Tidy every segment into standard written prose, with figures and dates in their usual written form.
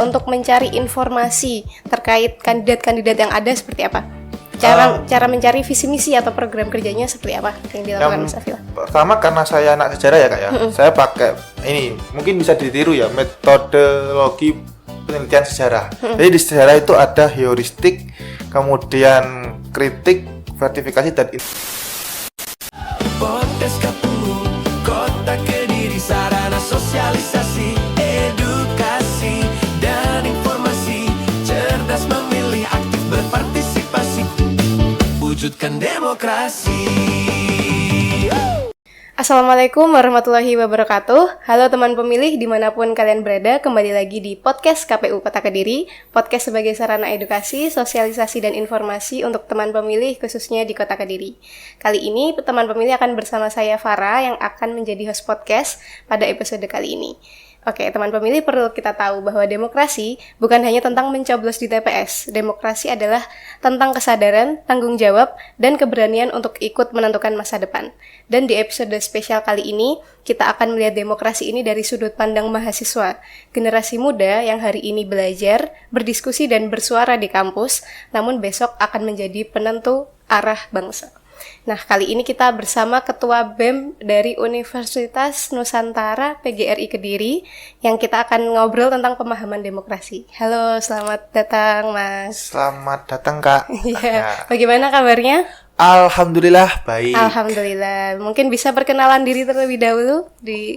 untuk mencari informasi terkait kandidat-kandidat yang ada seperti apa? Cara mencari visi misi atau program kerjanya seperti apa yang dilakukan Mas Afil? Pertama karena saya anak sejarah ya Kak ya. Saya pakai ini mungkin bisa ditiru ya, metodologi penelitian sejarah. Jadi di sejarah itu ada heuristik, kemudian kritik, verifikasi dan Podcast KPU Kota Kediri, sarana sosialisasi, edukasi dan informasi, cerdas memilih, aktif berpartisipasi, wujudkan demokrasi. Assalamualaikum warahmatullahi wabarakatuh. Halo teman pemilih dimanapun kalian berada, kembali lagi di podcast KPU Kota Kediri. Podcast sebagai sarana edukasi, sosialisasi, dan informasi untuk teman pemilih khususnya di Kota Kediri. Kali ini teman pemilih akan bersama saya Farah yang akan menjadi host podcast pada episode kali ini. Oke, teman pemilih, perlu kita tahu bahwa demokrasi bukan hanya tentang mencoblos di TPS. Demokrasi adalah tentang kesadaran, tanggung jawab, dan keberanian untuk ikut menentukan masa depan. Dan di episode spesial kali ini, kita akan melihat demokrasi ini dari sudut pandang mahasiswa, generasi muda yang hari ini belajar, berdiskusi, dan bersuara di kampus, namun besok akan menjadi penentu arah bangsa. Nah, kali ini kita bersama Ketua BEM dari Universitas Nusantara PGRI Kediri yang kita akan ngobrol tentang pemahaman demokrasi. Halo, selamat datang Mas. Selamat datang Kak. Ya, bagaimana kabarnya? Alhamdulillah baik. Alhamdulillah. Mungkin bisa perkenalan diri terlebih dahulu di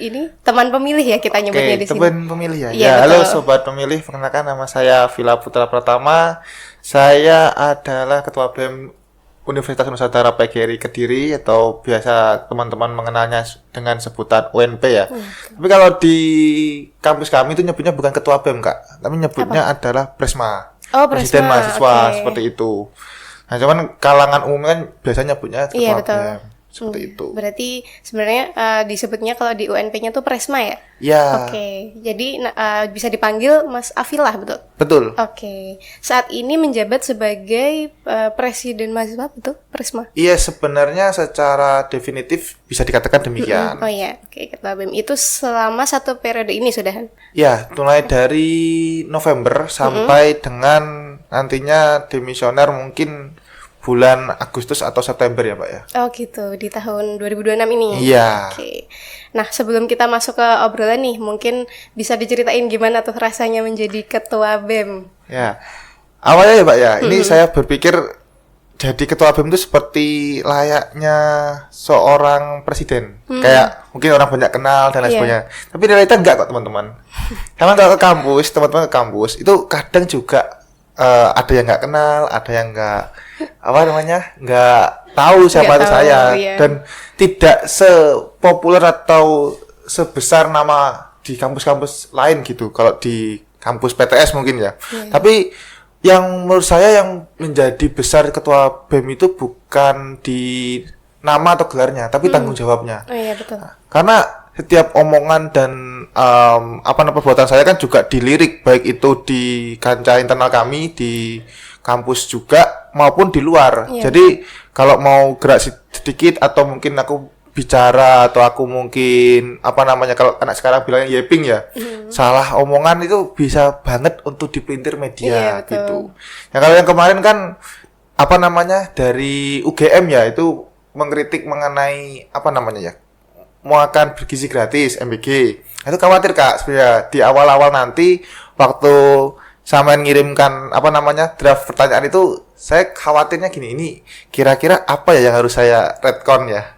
ini teman pemilih ya kita nyebutnya di sini. Teman pemilih ya. Iya, Halo sobat pemilih, perkenalkan nama saya Vila Putra Pratama. Saya adalah Ketua BEM Universitas Nusantara PGRI Kediri, atau biasa teman-teman mengenalnya dengan sebutan UNP ya. Tapi kalau di kampus kami itu nyebutnya bukan Ketua BEM Kak, tapi nyebutnya adalah Presma. Oh, Presiden Presma, mahasiswa, okay. Seperti itu. Nah, cuman kalangan umum kan biasanya nyebutnya Ketua Iya, betul. BEM. Seperti itu. Berarti sebenarnya disebutnya kalau di UNP-nya tuh Presma ya? Ya. Oke. Jadi bisa dipanggil Mas Afil lah, betul? Betul. Oke. Saat ini menjabat sebagai presiden mahasiswa, betul? Presma? Iya, sebenarnya secara definitif bisa dikatakan demikian. Oh iya, oke. Ketua BEM itu selama satu periode ini sudah? Ya, mulai dari November sampai dengan nantinya demisioner mungkin bulan Agustus atau September ya Pak ya. Oh gitu, di tahun 2026 ini? Iya. Oke. Nah, sebelum kita masuk ke obrolan nih, mungkin bisa diceritain gimana tuh rasanya menjadi ketua BEM? Ya, awalnya ya Pak ya, ini saya berpikir jadi ketua BEM itu seperti layaknya seorang presiden. Kayak mungkin orang banyak kenal dan lain sebagainya. Tapi realita enggak kok teman-teman. Karena kalau ke kampus, teman-teman ke kampus, itu kadang juga ada yang nggak kenal, ada yang nggak nggak tahu siapa itu saya, dan tidak sepopuler atau sebesar nama di kampus-kampus lain gitu. Kalau di kampus PTS mungkin ya. Tapi yang menurut saya yang menjadi besar ketua BEM itu bukan di nama atau gelarnya, tapi tanggung jawabnya. Oh iya, betul. Karena setiap omongan dan perbuatan saya kan juga dilirik, baik itu di kancah internal kami di kampus juga maupun di luar. Jadi kalau mau gerak sedikit atau mungkin aku bicara atau aku mungkin kalau anak sekarang bilangnya yeping ya, salah omongan itu bisa banget untuk dipelintir media gitu. Ya kalau yang kemarin kan dari UGM ya, itu mengkritik mengenai makan bergizi gratis MBG. Itu khawatir Kak, sebenarnya di awal-awal nanti waktu sampean ngirimkan draft pertanyaan itu, saya khawatirnya gini, ini kira-kira apa ya yang harus saya retcon ya?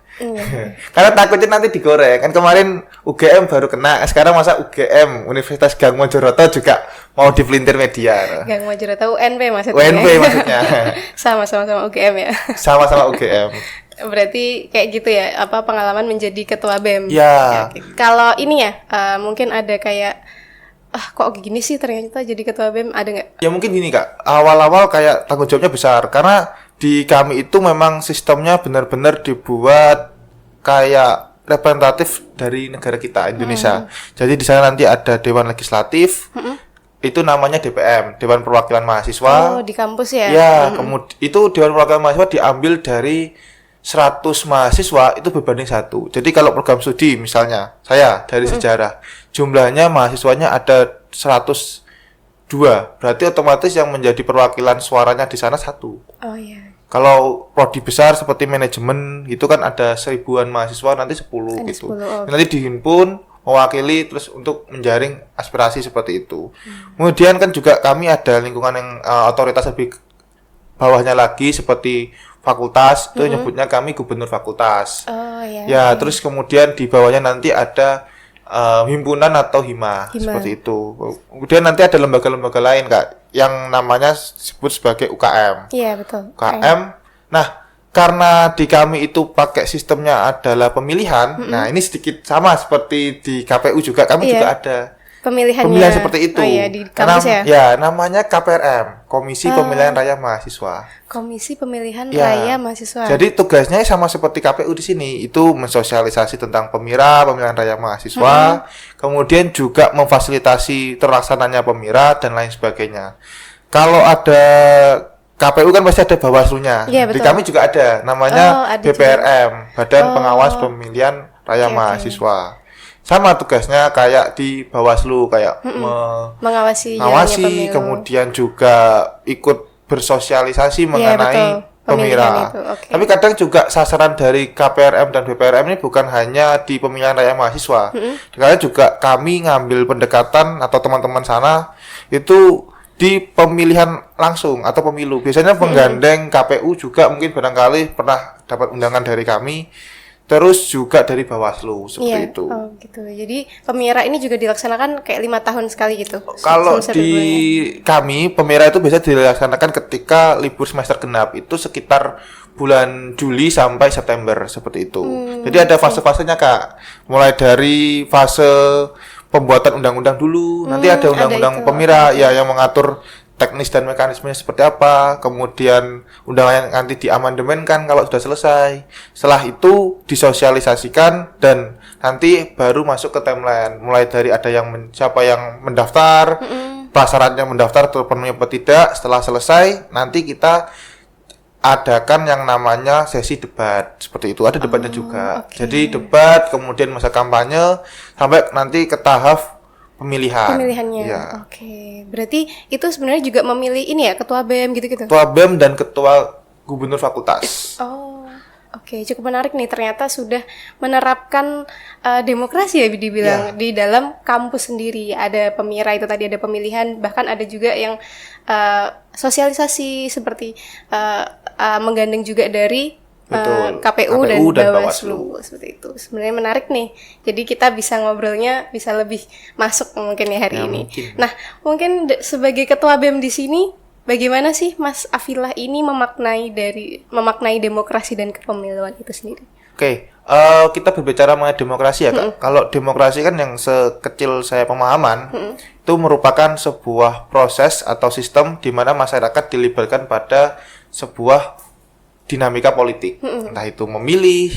Karena takutnya nanti digoreng. Kan kemarin UGM baru kena, sekarang masa UGM Universitas Gang Mojoroto juga mau dipelintir media. Gang Mojoroto UNP maksudnya. UNP maksudnya. Sama-sama UGM ya. Sama-sama UGM. Berarti kayak gitu ya, pengalaman menjadi ketua BEM. Ya. Kalau ini ya, mungkin ada kayak kok gini sih ternyata jadi ketua BEM, ada nggak? Ya mungkin gini Kak, awal-awal kayak tanggung jawabnya besar, karena di kami itu memang sistemnya benar-benar dibuat kayak representatif dari negara kita, Indonesia. Jadi di sana nanti ada Dewan Legislatif, itu namanya DPM, Dewan Perwakilan Mahasiswa. Oh, di kampus ya? Ya, kemudian itu Dewan Perwakilan Mahasiswa diambil dari 100 mahasiswa itu berbanding 1. Jadi kalau program studi misalnya saya dari sejarah, jumlahnya mahasiswanya ada 102. Berarti otomatis yang menjadi perwakilan suaranya di sana 1. Oh iya. Kalau prodi besar seperti manajemen itu kan ada 1000-an mahasiswa, nanti 10 Ada gitu. 10, Nanti dihimpun mewakili terus untuk menjaring aspirasi seperti itu. Kemudian kan juga kami ada lingkungan yang otoritas lebih bawahnya lagi seperti fakultas, itu nyebutnya kami gubernur fakultas. Oh iya. Ya, terus kemudian di bawahnya nanti ada himpunan atau hima seperti itu. Kemudian nanti ada lembaga-lembaga lain Kak yang namanya disebut sebagai UKM. Iya, betul. UKM. Nah, karena di kami itu pakai sistemnya adalah pemilihan. Nah, ini sedikit sama seperti di KPU juga. Kami juga ada Pemilihan seperti itu. Oh iya, di kampus ya? Ya, namanya KPRM, Komisi Pemilihan Raya Mahasiswa. Komisi Pemilihan Ya. Raya Mahasiswa. Jadi tugasnya sama seperti KPU di sini, itu mensosialisasi tentang pemilihan raya mahasiswa, kemudian juga memfasilitasi terlaksananya pemira dan lain sebagainya. Kalau ada KPU kan pasti ada Bawaslu-nya. Iya, Di betul. kami juga ada, namanya ada BPRM, Badan Pengawas Pemilihan Raya Oke. Mahasiswa. Sama tugasnya kayak di Bawaslu, kayak mengawasi jalannya mengawasi, pemilu. kemudian juga ikut bersosialisasi mengenai betul. Pemilihan pemira. itu, oke. Tapi kadang juga sasaran dari KPRM dan BPRM ini bukan hanya di pemilihan raya mahasiswa. Kadang juga kami ngambil pendekatan atau teman-teman sana itu di pemilihan langsung atau pemilu. Biasanya penggandeng KPU juga mungkin barangkali pernah dapat undangan dari kami. Terus juga dari Bawaslu seperti Iya. itu. Oh gitu. Jadi pemira ini juga dilaksanakan kayak 5 tahun sekali gitu. Kalau semester di dua-duanya. kami pemira itu biasa dilaksanakan ketika libur semester genap, itu sekitar bulan Juli sampai September seperti itu. Jadi ada fase-fasenya Kak. Mulai dari fase pembuatan undang-undang dulu, nanti ada ada undang-undang itu. pemira ya yang mengatur teknis dan mekanismenya seperti apa. Kemudian undangan nanti diamandemen kan kalau sudah selesai. Setelah itu disosialisasikan dan nanti baru masuk ke timeline. Mulai dari ada yang siapa yang mendaftar, prasyaratnya mendaftar terpenuhi apa tidak. Setelah selesai nanti kita adakan yang namanya sesi debat seperti itu. Ada debatnya juga. oke. Jadi debat, kemudian masa kampanye sampai nanti ke tahap Pemilihannya. Ya. Oke. Berarti itu sebenarnya juga memilih ini ya, ketua BEM gitu-gitu. Ketua BEM dan ketua gubernur fakultas. Oh. Oke, cukup menarik nih. Ternyata sudah menerapkan demokrasi ya dibilang di dalam kampus sendiri. Ada pemira itu tadi, ada pemilihan, bahkan ada juga yang sosialisasi seperti menggandeng juga dari Betul. KPU dan Bawaslu. seperti itu. Sebenarnya menarik nih. Jadi kita bisa ngobrolnya bisa lebih masuk mungkin ya hari Ya, ini. mungkin. Nah, mungkin sebagai ketua BEM di sini, bagaimana sih Mas Afilah ini memaknai demokrasi dan kepemiluan itu sendiri? Oke, kita berbicara mengenai demokrasi ya Kak. Kalau demokrasi kan yang sekecil saya pemahaman, itu merupakan sebuah proses atau sistem di mana masyarakat dilibatkan pada sebuah dinamika politik. Entah itu memilih,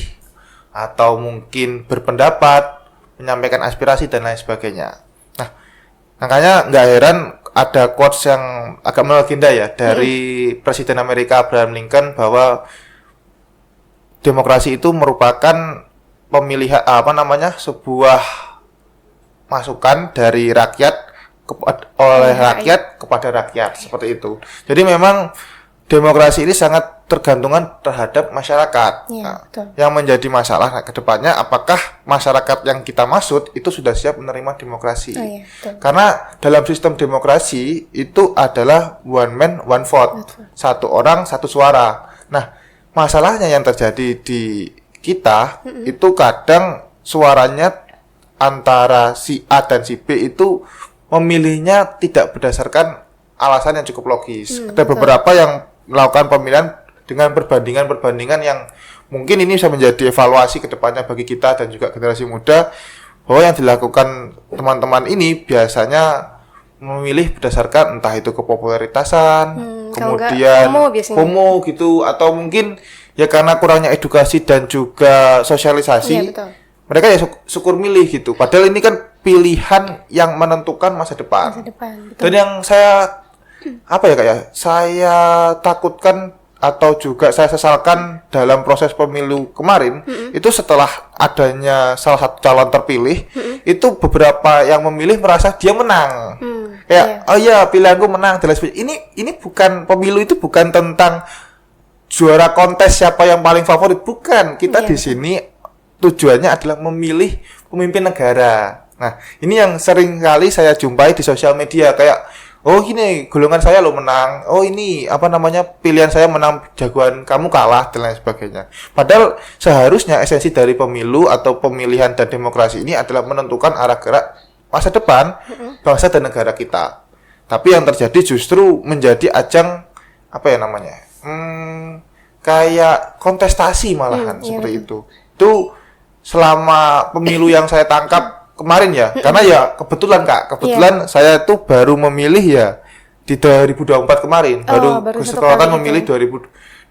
atau mungkin berpendapat, menyampaikan aspirasi, dan lain sebagainya. Nah, makanya nggak heran ada quotes yang agak melegenda ya, dari Presiden Amerika Abraham Lincoln bahwa demokrasi itu merupakan pemilihan sebuah masukan dari rakyat oleh rakyat kepada rakyat seperti itu. Jadi memang demokrasi ini sangat tergantungan terhadap masyarakat. Iya, Nah, betul. yang menjadi masalah ke depannya apakah masyarakat yang kita maksud itu sudah siap menerima demokrasi. Oh, iya, betul. Karena dalam sistem demokrasi itu adalah one man one vote. Satu orang satu suara. Nah, masalahnya yang terjadi di kita itu kadang suaranya antara si A dan si B itu memilihnya tidak berdasarkan alasan yang cukup logis. Ada beberapa yang melakukan pemilihan dengan perbandingan-perbandingan yang mungkin ini bisa menjadi evaluasi ke depannya bagi kita dan juga generasi muda, bahwa yang dilakukan teman-teman ini biasanya memilih berdasarkan entah itu kepopuleritasan, kalau nggak kemudian FOMO biasanya. FOMO gitu, atau mungkin ya karena kurangnya edukasi dan juga sosialisasi. Iya, betul. Mereka ya syukur milih gitu. Padahal ini kan pilihan yang menentukan masa depan. Masa depan, betul. Dan yang saya saya takutkan atau juga saya sesalkan dalam proses pemilu kemarin itu setelah adanya salah satu calon terpilih itu beberapa yang memilih merasa dia menang. Kayak oh iya pilihanku menang dan lain sebagainya. Ini bukan pemilu, itu bukan tentang juara kontes siapa yang paling favorit, bukan. Kita di sini tujuannya adalah memilih pemimpin negara. Nah, ini yang sering kali saya jumpai di sosial media kayak oh gini golongan saya lo menang, oh ini apa namanya pilihan saya menang, jagoan kamu kalah dan lain sebagainya. Padahal seharusnya esensi dari pemilu atau pemilihan dan demokrasi ini adalah menentukan arah gerak masa depan bangsa dan negara kita. Tapi yang terjadi justru menjadi ajang apa ya namanya, kayak kontestasi malahan seperti itu. Itu selama pemilu yang saya tangkap kemarin ya, karena ya kebetulan saya tuh baru memilih ya di 2024 kemarin, baru kesempatan memilih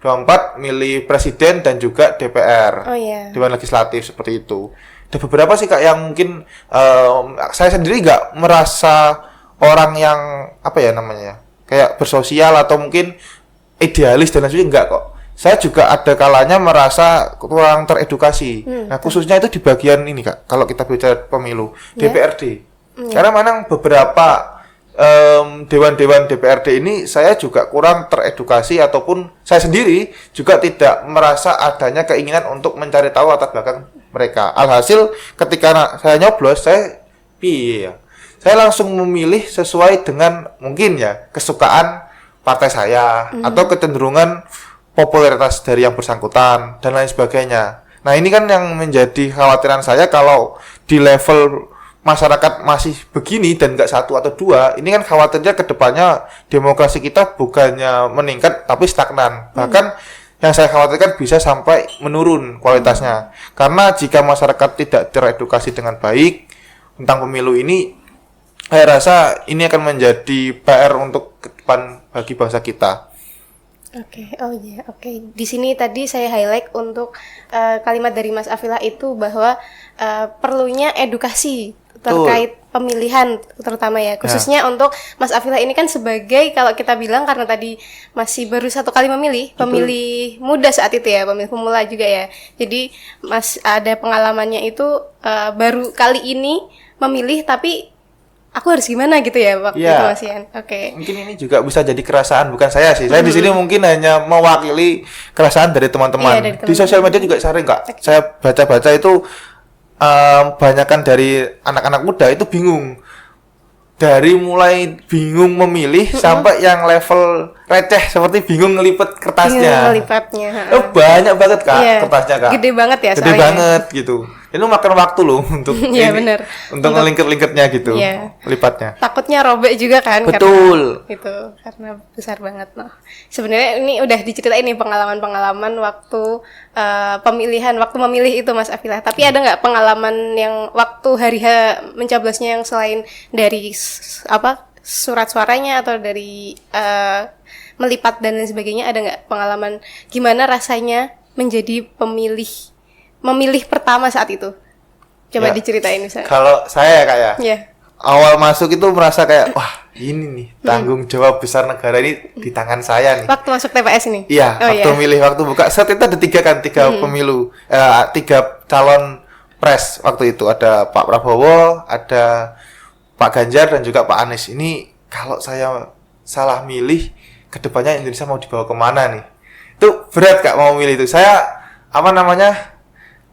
2024 milih presiden dan juga DPR, Dewan Legislatif seperti itu. Ada beberapa sih Kak yang mungkin saya sendiri nggak merasa orang yang apa ya namanya kayak bersosial atau mungkin idealis dan lain sebagainya, enggak kok. Saya juga ada kalanya merasa kurang teredukasi. Nah, khususnya itu di bagian ini Kak, kalau kita bicara pemilu, DPRD. Karena memang beberapa dewan-dewan DPRD ini saya juga kurang teredukasi ataupun saya sendiri juga tidak merasa adanya keinginan untuk mencari tahu latar belakang mereka. Alhasil ketika saya nyoblos, saya langsung memilih sesuai dengan mungkin ya kesukaan partai saya atau kecenderungan popularitas dari yang bersangkutan dan lain sebagainya. Nah, ini kan yang menjadi khawatiran saya kalau di level masyarakat masih begini dan nggak satu atau dua, ini kan khawatirnya ke depannya demokrasi kita bukannya meningkat tapi stagnan. Bahkan yang saya khawatirkan bisa sampai menurun kualitasnya. Karena jika masyarakat tidak teredukasi dengan baik tentang pemilu ini, saya rasa ini akan menjadi PR untuk ke depan bagi bangsa kita. Oke. Di sini tadi saya highlight untuk kalimat dari Mas Afillah itu bahwa perlunya edukasi terkait pemilihan terutama ya, khususnya untuk Mas Afillah ini kan sebagai, kalau kita bilang karena tadi masih baru satu kali memilih, pemilih muda saat itu ya, pemilih pemula juga ya. Jadi Mas ada pengalamannya itu baru kali ini memilih tapi aku harus gimana gitu ya waktu itu Mas Ian. Mungkin ini juga bisa jadi keresahan, bukan saya sih. Saya di sini mungkin hanya mewakili keresahan dari teman-teman. Di sosial media juga sering Kak. Saya baca-baca itu banyakan dari anak-anak muda itu bingung. Dari mulai bingung memilih sampai yang level receh seperti bingung ngelipet kertasnya. Banyak banget Kak kertasnya Kak. Gede banget ya Gede banget gitu. Ini makan waktu loh untuk untuk ngelingkit-lingkitnya gitu, lipatnya. Takutnya robek juga kan. Betul. Karena besar banget. Nah, sebenarnya ini udah diceritain nih pengalaman-pengalaman waktu pemilihan, waktu memilih itu Mas Afillah. Tapi ada nggak pengalaman yang waktu hari H mencoblosnya yang selain dari surat suaranya atau dari melipat dan lain sebagainya, ada nggak pengalaman gimana rasanya menjadi memilih pertama saat itu? Coba diceritain misalnya. Kalau saya kayak awal masuk itu merasa kayak wah ini nih tanggung jawab besar negara ini di tangan saya nih. Waktu masuk TPS ini? Iya, milih, waktu buka set itu ada tiga pemilu, 3 calon pres waktu itu, ada Pak Prabowo, ada Pak Ganjar dan juga Pak Anies. Ini kalau saya salah milih, kedepannya Indonesia mau dibawa kemana nih? Itu berat Kak mau milih itu. Saya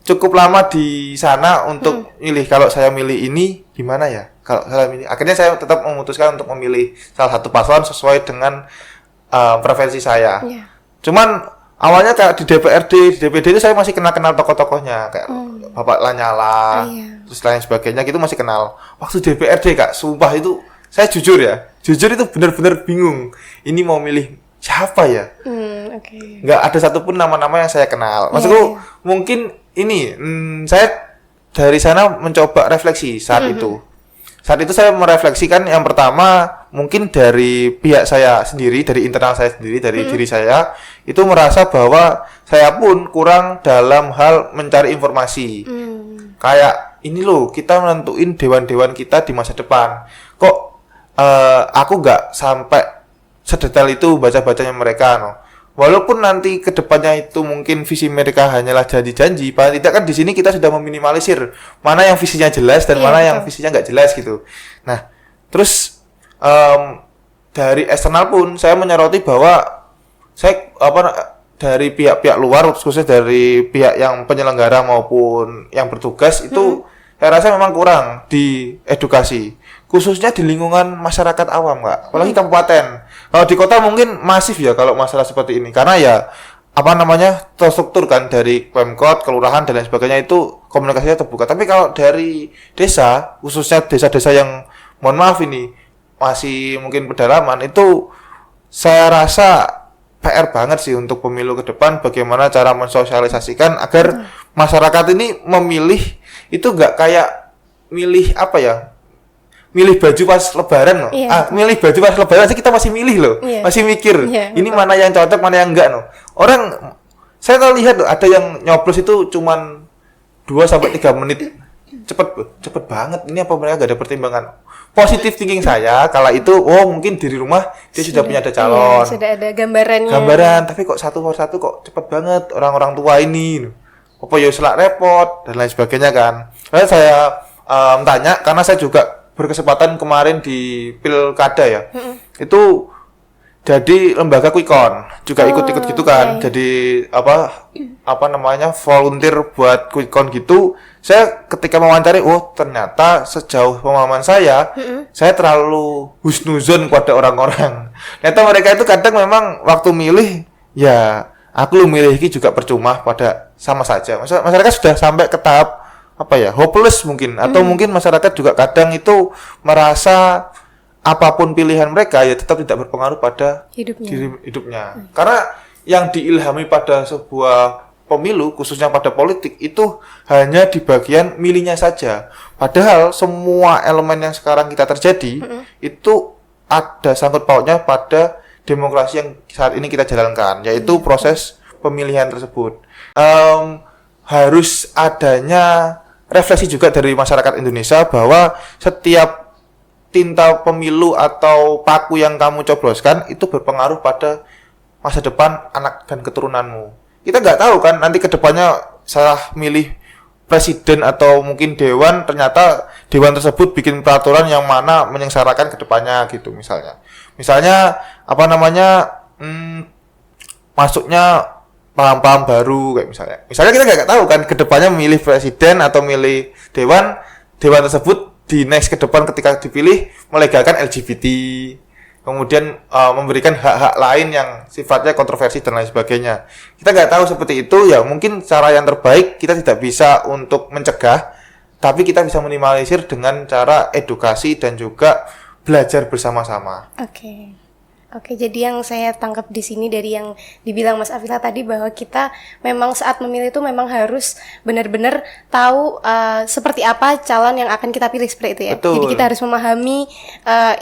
cukup lama di sana untuk milih. Kalau saya milih ini gimana ya? Kalau saya milih, akhirnya saya tetap memutuskan untuk memilih salah satu paslon sesuai dengan preferensi saya. Cuman awalnya kayak di DPRD, di DPD itu saya masih kenal tokoh-tokohnya kayak Bapak Lanyala, terus lain sebagainya gitu masih kenal. Waktu DPRD Kak, sumpah itu saya jujur itu benar-benar bingung. Ini mau milih siapa ya? Nggak ada satupun nama-nama yang saya kenal. Maksudku mungkin ini saya dari sana mencoba refleksi saat itu. Saat itu saya merefleksikan yang pertama mungkin dari pihak saya sendiri, dari internal saya sendiri, dari diri saya itu merasa bahwa saya pun kurang dalam hal mencari informasi. Kayak ini loh, kita menentuin dewan-dewan kita di masa depan. Kok aku nggak sampai sedetail itu baca-bacanya mereka walaupun nanti kedepannya itu mungkin visi mereka hanyalah janji-janji, paling tidak kan di sini kita sudah meminimalisir mana yang visinya jelas dan mana yang visinya nggak jelas gitu. Nah, terus dari eksternal pun saya menyoroti bahwa dari pihak-pihak luar, khususnya dari pihak yang penyelenggara maupun yang bertugas itu saya rasa memang kurang di edukasi, khususnya di lingkungan masyarakat awam, Kak. Apalagi kabupaten. Kalau di kota mungkin masif ya kalau masalah seperti ini, karena ya terstruktur kan dari Pemkot, kelurahan dan lain sebagainya itu komunikasinya terbuka. Tapi kalau dari desa, khususnya desa-desa yang mohon maaf ini masih mungkin pedalaman, itu saya rasa PR banget sih untuk pemilu ke depan, bagaimana cara mensosialisasikan agar masyarakat ini memilih itu nggak kayak milih milih baju pas lebaran loh. Milih baju pas lebaran sih kita masih milih loh. Masih mikir ini mana yang cocok, mana yang enggak loh. Orang saya tahu lihat loh, ada yang nyoblos itu cuman 2-3 menit. Cepet banget. Ini apa mereka gak ada pertimbangan? Positif thinking saya kala itu mungkin di rumah dia sudah punya ada calon. Sudah ada gambarannya. Tapi kok satu kok cepet banget orang-orang tua ini. Apa ya selak repot dan lain sebagainya kan. Lalu saya tanya karena saya juga berkesempatan kemarin di Pilkada ya. Itu jadi lembaga quickcon juga ikut-ikut gitu kan. Jadi volunteer buat quickcon gitu. Saya ketika mewawancari, ternyata sejauh pemahaman saya terlalu husnuzon pada orang-orang. Ternyata mereka itu kadang memang waktu milih, ya aku milih ini juga percuma, pada sama saja. Masyarakat sudah sampai ke tahap hopeless mungkin, atau mungkin masyarakat juga kadang itu merasa apapun pilihan mereka ya tetap tidak berpengaruh pada hidupnya. Karena yang diilhami pada sebuah pemilu, khususnya pada politik, itu hanya di bagian milihnya saja. Padahal semua elemen yang sekarang kita terjadi itu ada sangkut pautnya pada demokrasi yang saat ini kita jalankan, yaitu proses pemilihan tersebut. Harus adanya refleksi juga dari masyarakat Indonesia bahwa setiap tinta pemilu atau paku yang kamu cobloskan itu berpengaruh pada masa depan anak dan keturunanmu. Kita nggak tahu kan nanti kedepannya salah milih presiden atau mungkin dewan, ternyata dewan tersebut bikin peraturan yang mana menyengsarakan kedepannya gitu misalnya masuknya paham-paham baru kayak misalnya kita nggak tahu kan kedepannya milih presiden atau milih dewan tersebut di next ke depan ketika dipilih melegalkan LGBT, kemudian memberikan hak-hak lain yang sifatnya kontroversi dan lain sebagainya. Kita nggak tahu seperti itu, ya mungkin cara yang terbaik kita tidak bisa untuk mencegah, tapi kita bisa minimalisir dengan cara edukasi dan juga belajar bersama-sama. Oke, jadi yang saya tangkap di sini dari yang dibilang Mas Afila tadi, bahwa kita memang saat memilih itu memang harus benar-benar tahu seperti apa calon yang akan kita pilih, seperti itu ya. Betul. Jadi kita harus memahami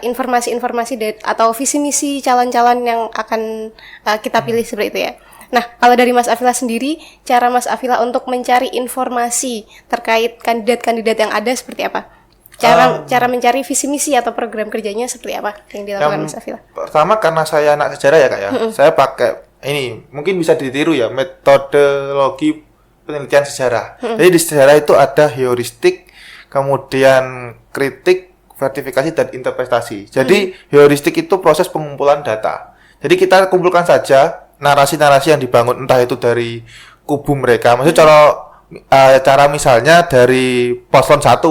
informasi-informasi atau visi misi calon-calon yang akan kita pilih, seperti itu ya. Nah, kalau dari Mas Afila sendiri, cara Mas Afila untuk mencari informasi terkait kandidat-kandidat yang ada seperti apa? Cara mencari visi misi atau program kerjanya seperti apa yang dilakukan Mas Afila? Pertama, karena saya anak sejarah ya Kak ya, saya pakai ini mungkin bisa ditiru ya, metodologi penelitian sejarah. Jadi di sejarah itu ada heuristik, kemudian kritik, verifikasi dan interpretasi. Jadi heuristik itu proses pengumpulan data. Jadi kita kumpulkan saja narasi-narasi yang dibangun, entah itu dari kubu mereka. Maksudnya cara misalnya dari paslon 1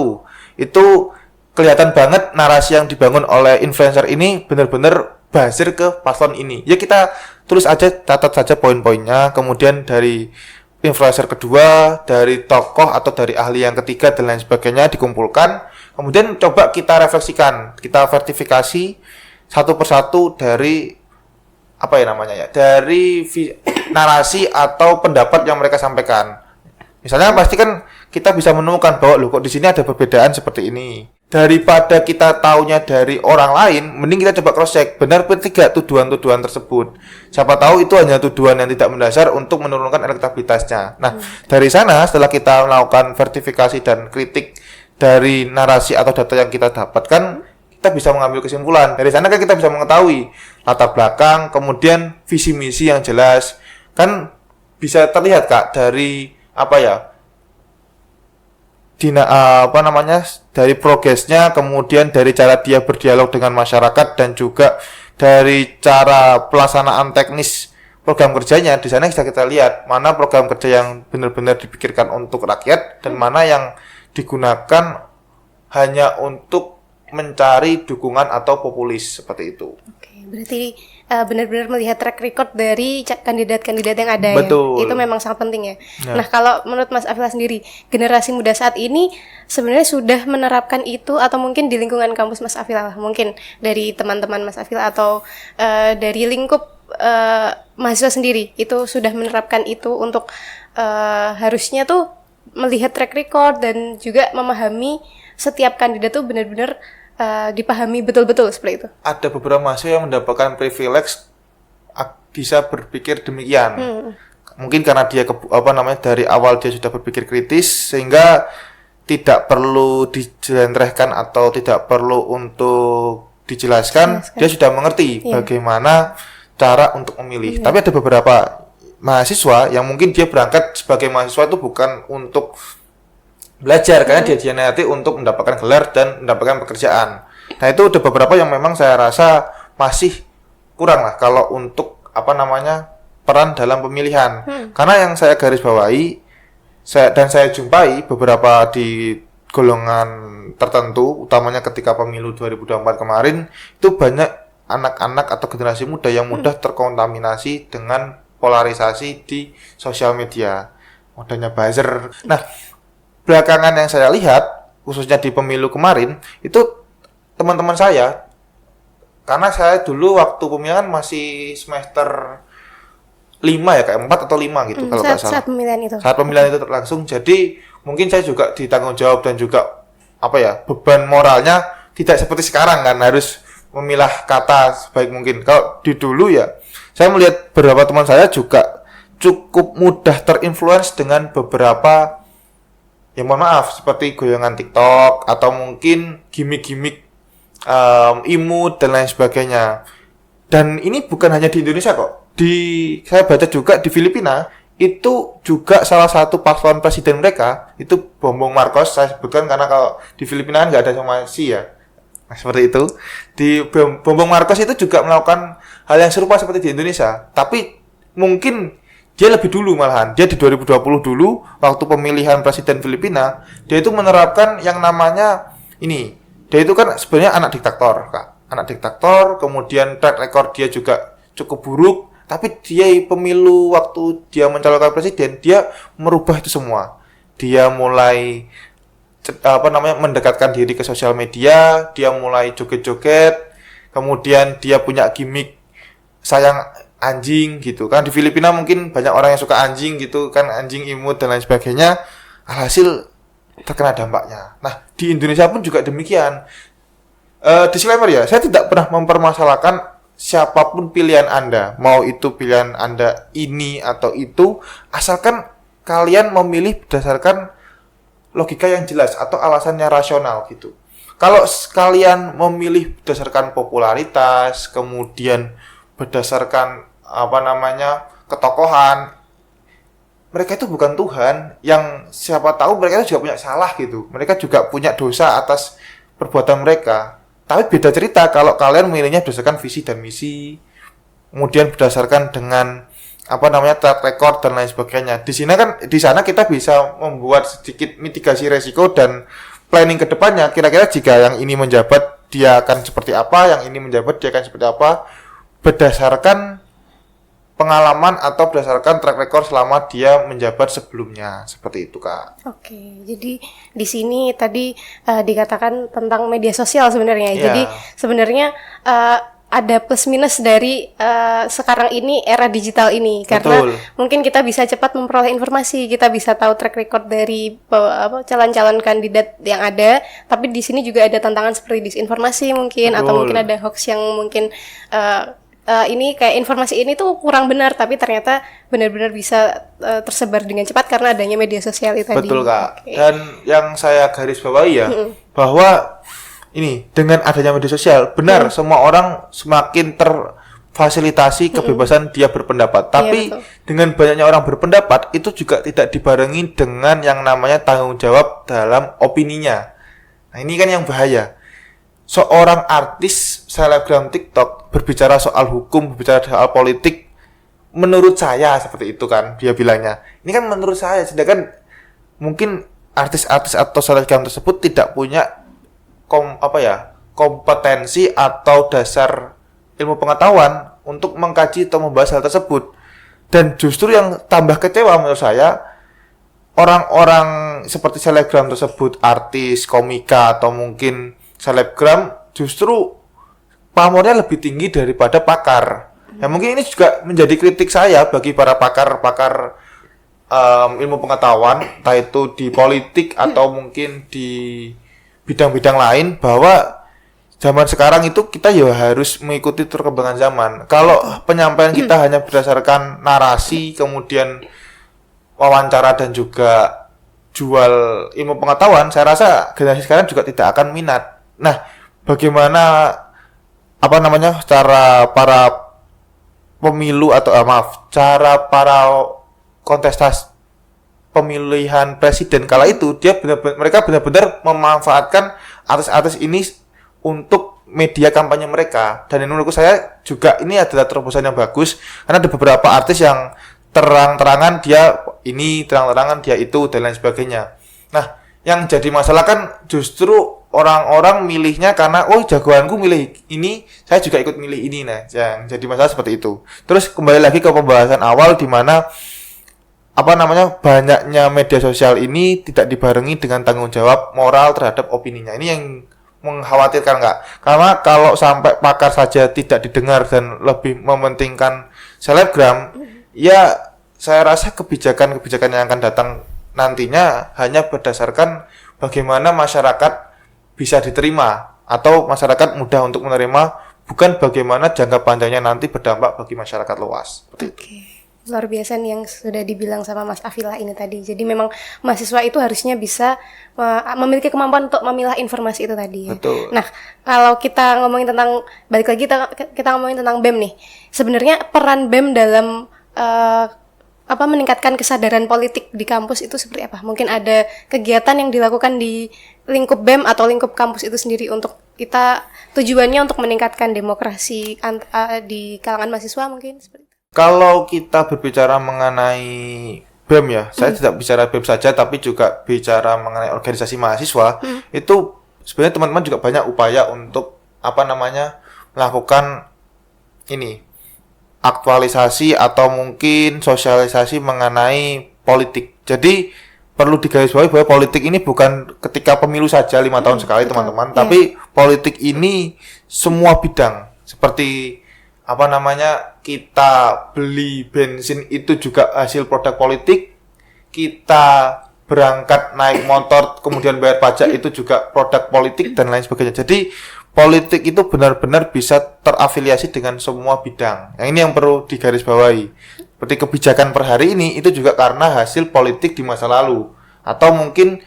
itu kelihatan banget narasi yang dibangun oleh influencer ini benar-benar basir ke paslon ini. Ya kita tulis aja, catat saja poin-poinnya. Kemudian dari influencer kedua, dari tokoh atau dari ahli yang ketiga dan lain sebagainya dikumpulkan. Kemudian coba kita refleksikan, kita verifikasi satu persatu dari dari narasi atau pendapat yang mereka sampaikan. Misalnya pasti kan kita bisa menemukan bahwa kok di sini ada perbedaan seperti ini. Daripada kita taunya dari orang lain, mending kita coba cross check benar tidak tuduhan-tuduhan tersebut. Siapa tahu itu hanya tuduhan yang tidak mendasar untuk menurunkan elektabilitasnya. Nah, dari sana setelah kita melakukan verifikasi dan kritik dari narasi atau data yang kita dapatkan, kita bisa mengambil kesimpulan. Dari sana kan kita bisa mengetahui latar belakang, kemudian visi misi yang jelas. Kan bisa terlihat Kak dari dari progresnya, kemudian dari cara dia berdialog dengan masyarakat, dan juga dari cara pelaksanaan teknis program kerjanya. Di sana bisa kita lihat mana program kerja yang benar-benar dipikirkan untuk rakyat dan mana yang digunakan hanya untuk mencari dukungan atau populis, seperti itu. Oke, berarti benar-benar melihat track record dari kandidat-kandidat yang ada. Betul. Ya. Itu memang sangat penting ya. Nah, kalau menurut Mas Afila sendiri, generasi muda saat ini sebenarnya sudah menerapkan itu, atau mungkin di lingkungan kampus Mas Afila, mungkin dari teman-teman Mas Afila atau dari lingkup mahasiswa sendiri itu sudah menerapkan itu untuk harusnya tuh melihat track record dan juga memahami setiap kandidat tuh benar-benar dipahami betul-betul seperti itu. Ada beberapa mahasiswa yang mendapatkan privilege bisa berpikir demikian. Mungkin karena dia dari awal dia sudah berpikir kritis, sehingga tidak perlu dijelentrehkan atau tidak perlu untuk dijelaskan. Dia sudah mengerti bagaimana cara untuk memilih. Tapi ada beberapa mahasiswa yang mungkin dia berangkat sebagai mahasiswa itu bukan untuk belajar, karena dia nanti untuk mendapatkan gelar dan mendapatkan pekerjaan. Nah, itu ada beberapa yang memang saya rasa masih kurang lah kalau untuk peran dalam pemilihan. Karena yang saya garis bawahi dan saya jumpai beberapa di golongan tertentu, utamanya ketika pemilu 2024 kemarin, itu banyak anak-anak atau generasi muda yang mudah terkontaminasi dengan polarisasi di sosial media. Modalnya buzzer. Nah, belakangan yang saya lihat, khususnya di pemilu kemarin, itu teman-teman saya, karena saya dulu waktu pemilihan masih semester 5 ya, kayak 4 atau 5 gitu kalau nggak salah. Saat pemilihan itu. Saat pemilihan itu langsung, jadi mungkin saya juga ditanggung jawab dan juga beban moralnya tidak seperti sekarang kan, harus memilah kata sebaik mungkin. Kalau di dulu ya, saya melihat beberapa teman saya juga cukup mudah terinfluence dengan beberapa, ya mohon maaf, seperti goyangan TikTok atau mungkin gimmick-gimmick imut dan lain sebagainya. Dan ini bukan hanya di Indonesia kok. Saya baca juga di Filipina itu juga salah satu paslon presiden mereka itu Bongbong Marcos. Saya sebutkan karena kalau di Filipina kan nggak ada somasi ya. Nah, seperti itu. Di Bongbong Marcos itu juga melakukan hal yang serupa seperti di Indonesia. Tapi mungkin dia lebih dulu malahan. Dia di 2020 dulu waktu pemilihan presiden Filipina, dia itu menerapkan yang namanya ini. Dia itu kan sebenarnya anak diktator, Kak. Anak diktator, kemudian track record dia juga cukup buruk, tapi dia pemilu waktu dia mencalonkan presiden, dia merubah itu semua. Dia mulai mendekatkan diri ke sosial media, dia mulai joget-joget, kemudian dia punya gimmick sayang anjing gitu kan. Di Filipina mungkin banyak orang yang suka anjing gitu kan, anjing imut dan lain sebagainya. Alhasil terkena dampaknya. Nah, di Indonesia pun juga demikian. Disclaimer ya, saya tidak pernah mempermasalahkan siapapun pilihan Anda, mau itu pilihan Anda ini atau itu, asalkan kalian memilih berdasarkan logika yang jelas atau alasannya rasional gitu. Kalau kalian memilih berdasarkan popularitas, kemudian berdasarkan ketokohan, mereka itu bukan Tuhan, yang siapa tahu mereka itu juga punya salah gitu. Mereka juga punya dosa atas perbuatan mereka. Tapi beda cerita kalau kalian memilihnya berdasarkan visi dan misi, kemudian berdasarkan dengan track record dan lain sebagainya. Di sana kita bisa membuat sedikit mitigasi resiko dan planning ke depannya. Kira-kira jika yang ini menjabat dia akan seperti apa, yang ini menjabat dia akan seperti apa, berdasarkan pengalaman atau berdasarkan track record selama dia menjabat sebelumnya. Seperti itu, Kak. Oke, jadi di sini tadi dikatakan tentang media sosial sebenarnya. Yeah. Jadi sebenarnya ada plus minus dari sekarang ini, era digital ini. Karena mungkin kita bisa cepat memperoleh informasi, kita bisa tahu track record dari calon-calon kandidat yang ada. Tapi di sini juga ada tantangan seperti disinformasi mungkin. Betul. Atau mungkin ada hoax yang mungkin ini kayak informasi ini tuh kurang benar, tapi ternyata benar-benar bisa tersebar dengan cepat karena adanya media sosial itu tadi. Betul, Kak. Okay. Dan yang saya garis bawahi ya, bahwa ini dengan adanya media sosial, benar semua orang semakin terfasilitasi kebebasan dia berpendapat. Tapi dengan banyaknya orang berpendapat itu juga tidak dibarengi dengan yang namanya tanggung jawab dalam opininya. Nah, ini kan yang bahaya. Seorang artis selebgram TikTok berbicara soal hukum, berbicara soal politik, menurut saya seperti itu kan dia bilangnya. Ini kan menurut saya, sedangkan mungkin artis-artis atau selebgram tersebut tidak punya kompetensi atau dasar ilmu pengetahuan untuk mengkaji atau membahas hal tersebut. Dan justru yang tambah kecewa menurut saya, orang-orang seperti selebgram tersebut, artis, komika atau mungkin selebgram justru pamornya lebih tinggi daripada pakar. Ya mungkin ini juga menjadi kritik saya bagi para pakar-pakar ilmu pengetahuan, entah itu di politik atau mungkin di bidang-bidang lain, bahwa zaman sekarang itu kita ya harus mengikuti perkembangan zaman. Kalau penyampaian kita hanya berdasarkan narasi, kemudian wawancara dan juga jual ilmu pengetahuan, saya rasa generasi sekarang juga tidak akan minat. Nah, bagaimana cara para pemilu atau cara para kontestas pemilihan presiden kala itu mereka benar-benar memanfaatkan artis-artis ini untuk media kampanye mereka. Dan menurut saya juga ini adalah terobosan yang bagus, karena ada beberapa artis yang terang-terangan dia ini, terang-terangan dia itu, dan lain sebagainya. Nah, yang jadi masalah kan justru orang-orang milihnya karena jagoanku milih ini, saya juga ikut milih ini. Nah, yang jadi masalah seperti itu. Terus kembali lagi ke pembahasan awal, di mana banyaknya media sosial ini tidak dibarengi dengan tanggung jawab moral terhadap opininya. Ini yang mengkhawatirkan nggak? Karena kalau sampai pakar saja tidak didengar dan lebih mementingkan selebgram, ya saya rasa kebijakan-kebijakan yang akan datang nantinya hanya berdasarkan bagaimana masyarakat bisa diterima atau masyarakat mudah untuk menerima, bukan bagaimana jangka panjangnya nanti berdampak bagi masyarakat luas. Oke. Luar biasa nih yang sudah dibilang sama Mas Afila ini tadi. Jadi memang mahasiswa itu harusnya bisa memiliki kemampuan untuk memilah informasi itu tadi ya. Betul. Nah, kalau kita ngomongin tentang, balik lagi kita ngomongin tentang BEM nih. Sebenarnya peran BEM dalam meningkatkan kesadaran politik di kampus itu seperti apa? Mungkin ada kegiatan yang dilakukan di lingkup BEM atau lingkup kampus itu sendiri untuk kita, tujuannya untuk meningkatkan demokrasi di kalangan mahasiswa mungkin seperti itu. Kalau kita berbicara mengenai BEM ya, saya tidak bicara BEM saja, tapi juga bicara mengenai organisasi mahasiswa, itu sebenarnya teman-teman juga banyak upaya untuk melakukan ini, aktualisasi atau mungkin sosialisasi mengenai politik. Jadi perlu digarisbawahi bahwa politik ini bukan ketika pemilu saja 5 tahun sekali, teman-teman, tapi politik ini semua bidang. Seperti kita beli bensin itu juga hasil produk politik, kita berangkat naik motor kemudian bayar pajak itu juga produk politik, dan lain sebagainya. Jadi politik itu benar-benar bisa terafiliasi dengan semua bidang. Yang ini yang perlu digarisbawahi. Seperti kebijakan per hari ini itu juga karena hasil politik di masa lalu, atau mungkin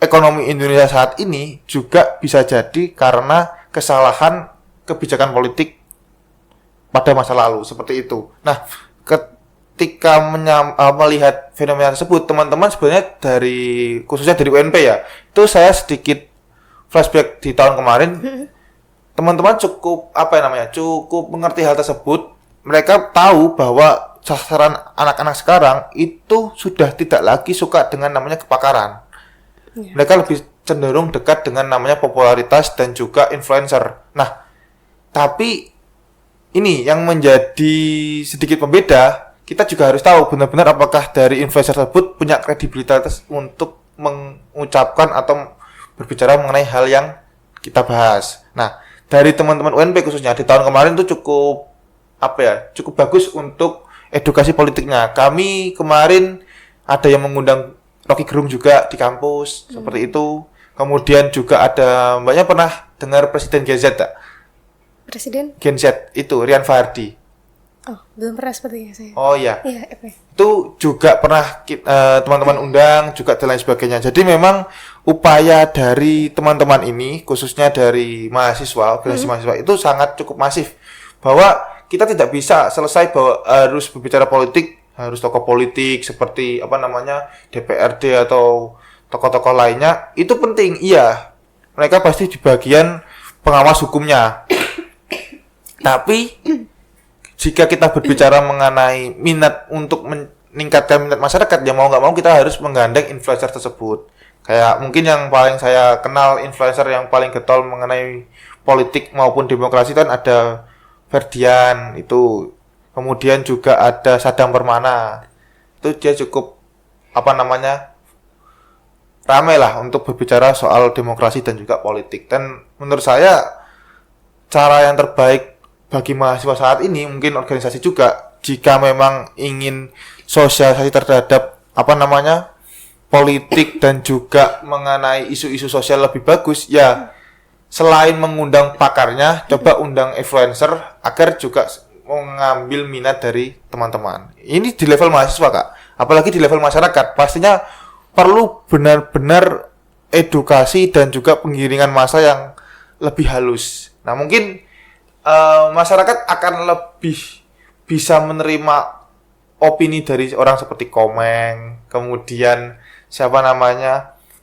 ekonomi Indonesia saat ini juga bisa jadi karena kesalahan kebijakan politik pada masa lalu, seperti itu. Nah, ketika melihat fenomena tersebut, teman-teman sebenarnya khususnya dari UNP ya, itu saya sedikit flashback di tahun kemarin. Teman-teman cukup mengerti hal tersebut. Mereka tahu bahwa sasaran anak-anak sekarang itu sudah tidak lagi suka dengan namanya kepakaran. Mereka lebih cenderung dekat dengan namanya popularitas dan juga influencer. Nah, tapi ini yang menjadi sedikit pembeda, kita juga harus tahu benar-benar apakah dari influencer tersebut punya kredibilitas untuk mengucapkan atau berbicara mengenai hal yang kita bahas. Nah, dari teman-teman UNP khususnya di tahun kemarin itu cukup bagus untuk edukasi politiknya. Kami kemarin ada yang mengundang Rocky Gerung juga di kampus, seperti itu. Kemudian juga ada, Mbaknya pernah dengar Presiden GZ tak? Presiden? Gen Z itu Rian Fardi. Oh, belum pernah sepertinya saya. Oh iya. Iya, FP. Itu juga pernah teman-teman undang juga dan lain sebagainya. Jadi memang upaya dari teman-teman ini, khususnya dari mahasiswa, organisasi mahasiswa itu sangat cukup masif. Bahwa kita tidak bisa selesai bahwa harus berbicara politik, harus tokoh politik seperti DPRD atau tokoh-tokoh lainnya. Itu penting, iya. Mereka pasti di bagian pengawas hukumnya. Tapi jika kita berbicara mengenai minat untuk meningkatkan minat masyarakat, ya mau nggak mau kita harus menggandeng influencer tersebut. Kayak mungkin yang paling saya kenal influencer yang paling getol mengenai politik maupun demokrasi kan ada Ferdian itu. Kemudian juga ada Sadam Permana. Itu dia cukup ramai lah untuk berbicara soal demokrasi dan juga politik. Dan menurut saya cara yang terbaik bagi mahasiswa saat ini, mungkin organisasi juga, jika memang ingin sosialisasi terhadap politik dan juga mengenai isu-isu sosial lebih bagus, ya selain mengundang pakarnya, coba undang influencer agar juga mengambil minat dari teman-teman. Ini di level mahasiswa, Kak. Apalagi di level masyarakat, pastinya perlu benar-benar edukasi dan juga penggiringan massa yang lebih halus. Nah, mungkin masyarakat akan lebih bisa menerima opini dari orang seperti Komeng, kemudian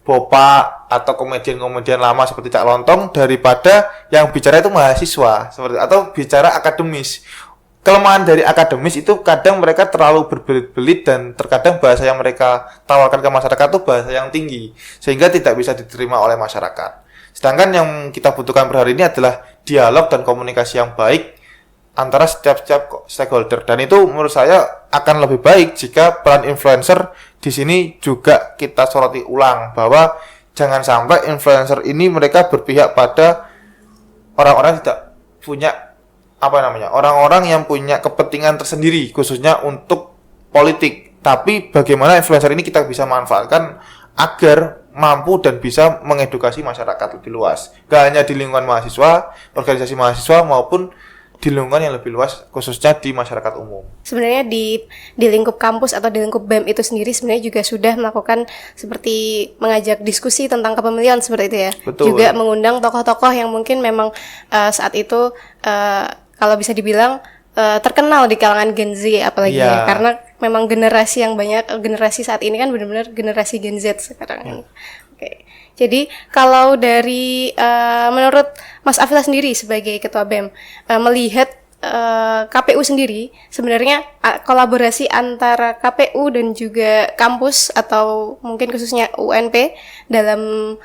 Bopa atau komedian-komedian lama seperti Cak Lontong daripada yang bicara itu mahasiswa seperti atau bicara akademis. Kelemahan dari akademis itu kadang mereka terlalu berbelit-belit dan terkadang bahasa yang mereka tawarkan ke masyarakat itu bahasa yang tinggi sehingga tidak bisa diterima oleh masyarakat. Sedangkan yang kita butuhkan per hari ini adalah dialog dan komunikasi yang baik antara setiap stakeholder. Dan itu menurut saya akan lebih baik jika peran influencer di sini juga kita soroti ulang. Bahwa jangan sampai influencer ini mereka berpihak pada orang-orang yang tidak punya orang-orang yang punya kepentingan tersendiri khususnya untuk politik. Tapi bagaimana influencer ini kita bisa manfaatkan agar mampu dan bisa mengedukasi masyarakat lebih luas. Gak hanya di lingkungan mahasiswa, organisasi mahasiswa maupun di lingkungan yang lebih luas, khususnya di masyarakat umum. Sebenarnya di lingkup kampus atau di lingkup BEM itu sendiri sebenarnya juga sudah melakukan seperti mengajak diskusi tentang kepemilian seperti itu ya. Betul. Juga mengundang tokoh-tokoh yang mungkin memang saat itu kalau bisa dibilang terkenal di kalangan Gen Z apalagi ya, karena memang generasi yang banyak, generasi saat ini kan benar-benar generasi Gen Z sekarang ini. Oke. Jadi kalau dari menurut Mas Afila sendiri sebagai ketua BEM melihat KPU sendiri sebenarnya kolaborasi antara KPU dan juga kampus atau mungkin khususnya UNP dalam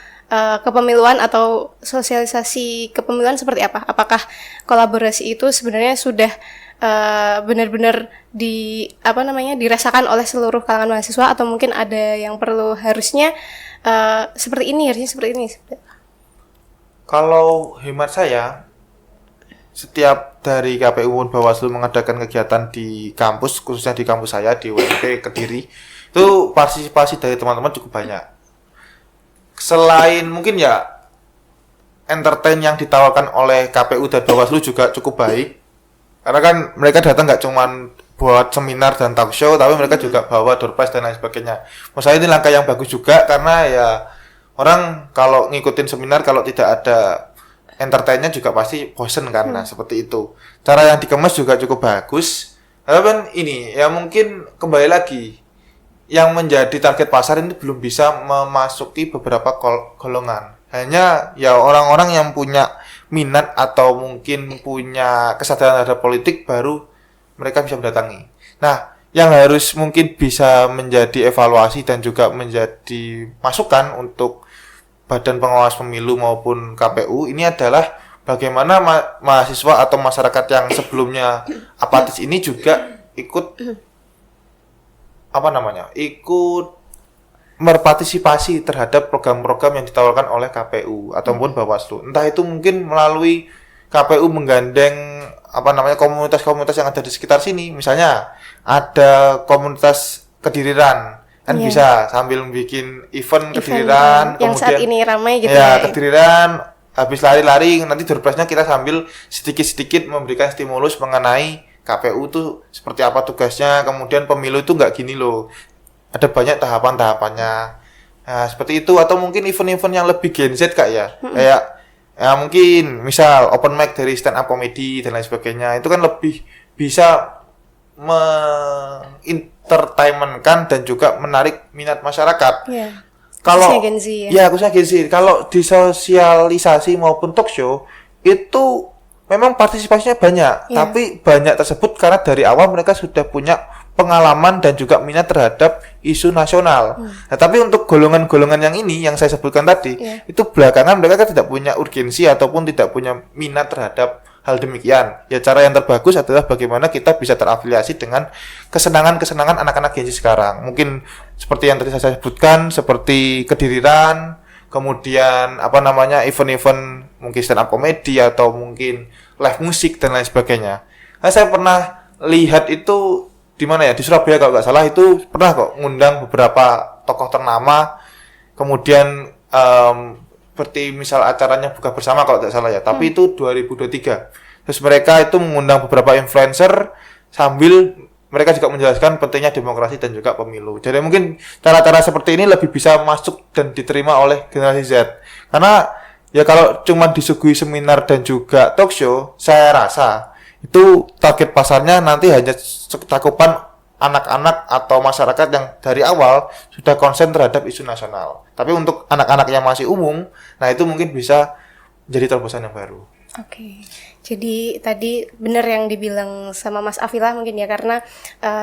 kepemiluan atau sosialisasi kepemiluan seperti apa? Apakah kolaborasi itu sebenarnya sudah benar-benar dirasakan oleh seluruh kalangan mahasiswa atau mungkin ada yang perlu harusnya seperti ini. Kalau hemat saya, setiap dari KPU dan Bawaslu mengadakan kegiatan di kampus, khususnya di kampus saya di UNP Kediri, itu partisipasi dari teman-teman cukup banyak. Selain mungkin ya entertain yang ditawarkan oleh KPU dan Bawaslu juga cukup baik. Karena kan mereka datang nggak cuman buat seminar dan talk show, tapi mereka juga bawa door prize dan lain sebagainya. Menurut saya ini langkah yang bagus juga, karena ya orang kalau ngikutin seminar kalau tidak ada entertainnya juga pasti bosen kan. Nah, seperti itu. Cara yang dikemas juga cukup bagus. Tapi kan ini ya mungkin kembali lagi yang menjadi target pasar ini belum bisa memasuki beberapa golongan. Hanya ya orang-orang yang punya minat atau mungkin punya kesadaran terhadap politik baru mereka bisa mendatangi. Nah, yang harus mungkin bisa menjadi evaluasi dan juga menjadi masukan untuk Badan Pengawas Pemilu maupun KPU ini adalah bagaimana mahasiswa atau masyarakat yang sebelumnya apatis ini juga ikut berpartisipasi terhadap program-program yang ditawarkan oleh KPU ataupun Bawaslu. Entah itu mungkin melalui KPU menggandeng komunitas-komunitas yang ada di sekitar sini. Misalnya ada komunitas Kediriran, kan bisa sambil bikin event Kediriran, yang kemudian saat ini ramai gitu ya. Kediriran habis lari-lari nanti door prize-nya kita sambil sedikit-sedikit memberikan stimulus mengenai KPU tuh seperti apa tugasnya, kemudian pemilu itu nggak gini loh, ada banyak tahapan-tahapannya. Nah, seperti itu. Atau mungkin event-event yang lebih Gen Z kak ya, kayak ya mungkin misal open mic dari stand up comedy dan lain sebagainya, itu kan lebih bisa mengentertainmentkan dan juga menarik minat masyarakat. Ya. Kalau Khususnya Gen Z ya. ya khususnya Gen Z, kalau di sosialisasi maupun talk show itu memang partisipasinya banyak, tapi banyak tersebut karena dari awal mereka sudah punya pengalaman dan juga minat terhadap isu nasional. Nah, tapi untuk golongan-golongan yang ini yang saya sebutkan tadi, itu belakangan mereka kan tidak punya urgensi ataupun tidak punya minat terhadap hal demikian. Ya cara yang terbagus adalah bagaimana kita bisa terafiliasi dengan kesenangan-kesenangan anak-anak Gen Z sekarang. Mungkin seperti yang tadi saya sebutkan, seperti kediriran, kemudian event-event mungkin stand up comedy atau mungkin live musik dan lain sebagainya. Nah, saya pernah lihat itu di mana ya, di Surabaya kalau nggak salah, itu pernah kok ngundang beberapa tokoh ternama, kemudian seperti misal acaranya buka bersama kalau tidak salah ya, tapi itu 2023. Terus mereka itu mengundang beberapa influencer sambil mereka juga menjelaskan pentingnya demokrasi dan juga pemilu. Jadi mungkin cara-cara seperti ini lebih bisa masuk dan diterima oleh generasi Z. Karena ya kalau cuma disuguhi seminar dan juga talk show, saya rasa itu target pasarnya nanti hanya cakupan anak-anak atau masyarakat yang dari awal sudah konsen terhadap isu nasional. Tapi untuk anak-anak yang masih umum, nah itu mungkin bisa jadi terobosan yang baru. Oke, jadi tadi benar yang dibilang sama Mas Afilah mungkin ya, karena